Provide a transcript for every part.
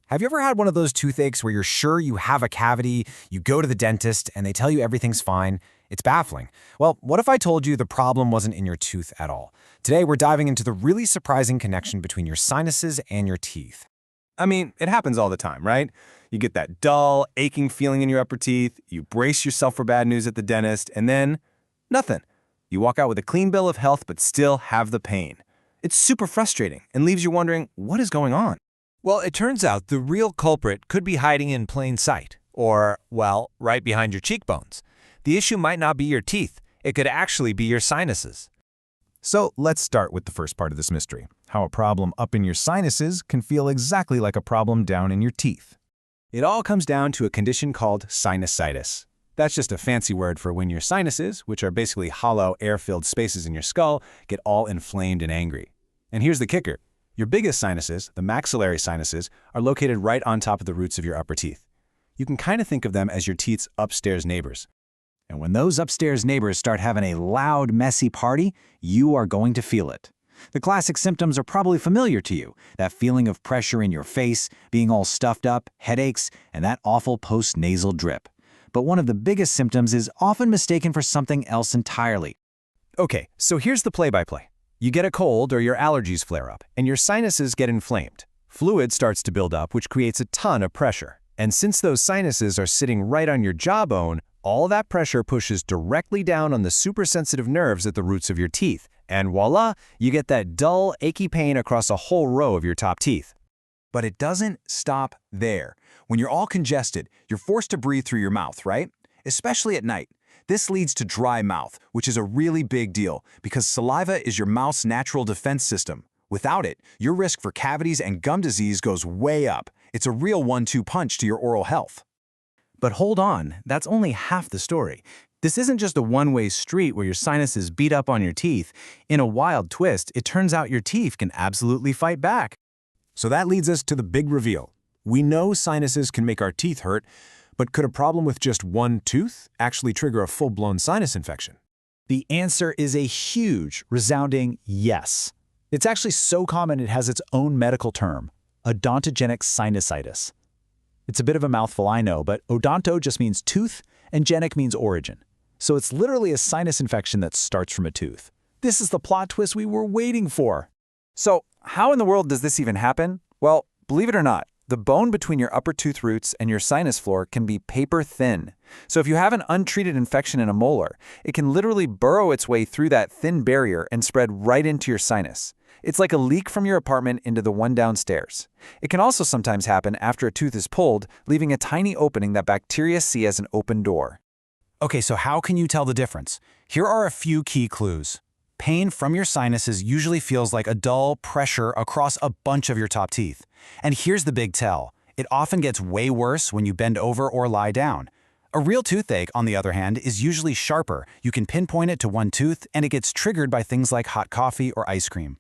Have you ever had one of those toothaches where you're sure you have a cavity, you go to the dentist, and they tell you everything's fine? It's baffling. Well, what if I told you the problem wasn't in your tooth at all? Today, we're diving into the really surprising connection between your sinuses and your teeth. I mean, it happens all the time, right? You get that dull, aching feeling in your upper teeth, you brace yourself for bad news at the dentist, and then nothing. You walk out with a clean bill of health but still have the pain. It's super frustrating and leaves you wondering, what is going on? Well, it turns out the real culprit could be hiding in plain sight, or, well, right behind your cheekbones. The issue might not be your teeth. It could actually be your sinuses. So let's start with the first part of this mystery, how a problem up in your sinuses can feel exactly like a problem down in your teeth. It all comes down to a condition called sinusitis. That's just a fancy word for when your sinuses, which are basically hollow, air-filled spaces in your skull, get all inflamed and angry. And here's the kicker. Your biggest sinuses, the maxillary sinuses, are located right on top of the roots of your upper teeth. You can kind of think of them as your teeth's upstairs neighbors. And when those upstairs neighbors start having a loud, messy party, you are going to feel it. The classic symptoms are probably familiar to you. That feeling of pressure in your face, being all stuffed up, headaches, and that awful post-nasal drip. But one of the biggest symptoms is often mistaken for something else entirely. Okay, so here's the play-by-play. You get a cold or your allergies flare up, and your sinuses get inflamed. Fluid starts to build up, which creates a ton of pressure. And since those sinuses are sitting right on your jawbone, all that pressure pushes directly down on the supersensitive nerves at the roots of your teeth. And voila, you get that dull, achy pain across a whole row of your top teeth. But it doesn't stop there. When you're all congested, you're forced to breathe through your mouth, right? Especially at night. This leads to dry mouth, which is a really big deal because saliva is your mouth's natural defense system. Without it, your risk for cavities and gum disease goes way up. It's a real 1-2 punch to your oral health. But hold on, that's only half the story. This isn't just a one-way street where your sinuses beat up on your teeth. In a wild twist, it turns out your teeth can absolutely fight back. So that leads us to the big reveal. We know sinuses can make our teeth hurt, but could a problem with just one tooth actually trigger a full-blown sinus infection? The answer is a huge, resounding yes. It's actually so common it has its own medical term, odontogenic sinusitis. It's a bit of a mouthful, I know, but odonto just means tooth and genic means origin. So it's literally a sinus infection that starts from a tooth. This is the plot twist we were waiting for. So, how in the world does this even happen? Well, believe it or not, the bone between your upper tooth roots and your sinus floor can be paper thin. So if you have an untreated infection in a molar, it can literally burrow its way through that thin barrier and spread right into your sinus. It's like a leak from your apartment into the one downstairs. It can also sometimes happen after a tooth is pulled, leaving a tiny opening that bacteria see as an open door. Okay, so how can you tell the difference? Here are a few key clues. Pain from your sinuses usually feels like a dull pressure across a bunch of your top teeth. And here's the big tell. It often gets way worse when you bend over or lie down. A real toothache, on the other hand, is usually sharper. You can pinpoint it to one tooth, and it gets triggered by things like hot coffee or ice cream.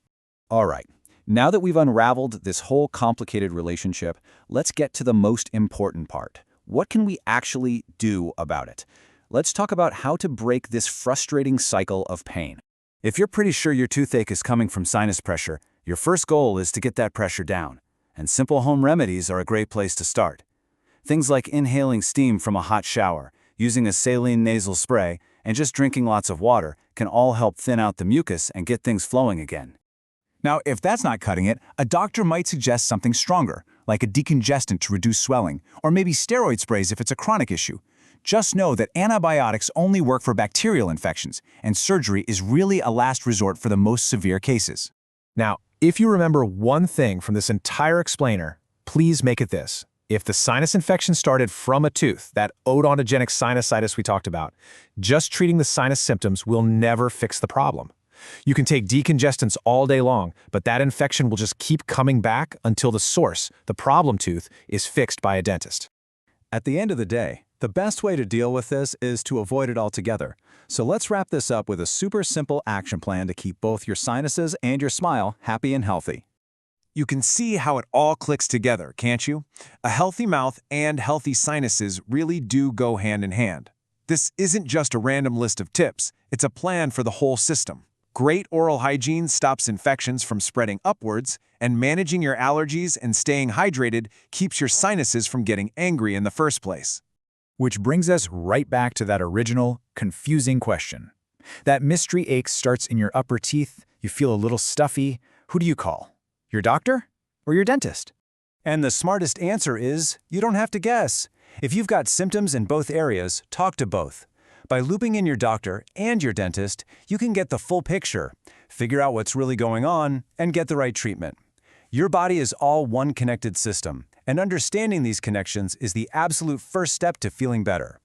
All right, now that we've unraveled this whole complicated relationship, let's get to the most important part. What can we actually do about it? Let's talk about how to break this frustrating cycle of pain. If you're pretty sure your toothache is coming from sinus pressure, your first goal is to get that pressure down. And simple home remedies are a great place to start. Things like inhaling steam from a hot shower, using a saline nasal spray, and just drinking lots of water can all help thin out the mucus and get things flowing again. Now, if that's not cutting it, a doctor might suggest something stronger, like a decongestant to reduce swelling, or maybe steroid sprays if it's a chronic issue. Just know that antibiotics only work for bacterial infections, and surgery is really a last resort for the most severe cases. Now, if you remember one thing from this entire explainer, please make it this. If the sinus infection started from a tooth, that odontogenic sinusitis we talked about, just treating the sinus symptoms will never fix the problem. You can take decongestants all day long, but that infection will just keep coming back until the source, the problem tooth, is fixed by a dentist. At the end of the day, the best way to deal with this is to avoid it altogether. So let's wrap this up with a super simple action plan to keep both your sinuses and your smile happy and healthy. You can see how it all clicks together, can't you? A healthy mouth and healthy sinuses really do go hand in hand. This isn't just a random list of tips, it's a plan for the whole system. Great oral hygiene stops infections from spreading upwards, And managing your allergies and staying hydrated keeps your sinuses from getting angry in the first place. Which brings us right back to that original, confusing question. That mystery ache starts in your upper teeth, you feel a little stuffy. Who do you call? Your doctor or your dentist? And the smartest answer is, you don't have to guess. If you've got symptoms in both areas, talk to both. By looping in your doctor and your dentist, you can get the full picture, figure out what's really going on, and get the right treatment. Your body is all one connected system, and understanding these connections is the absolute first step to feeling better.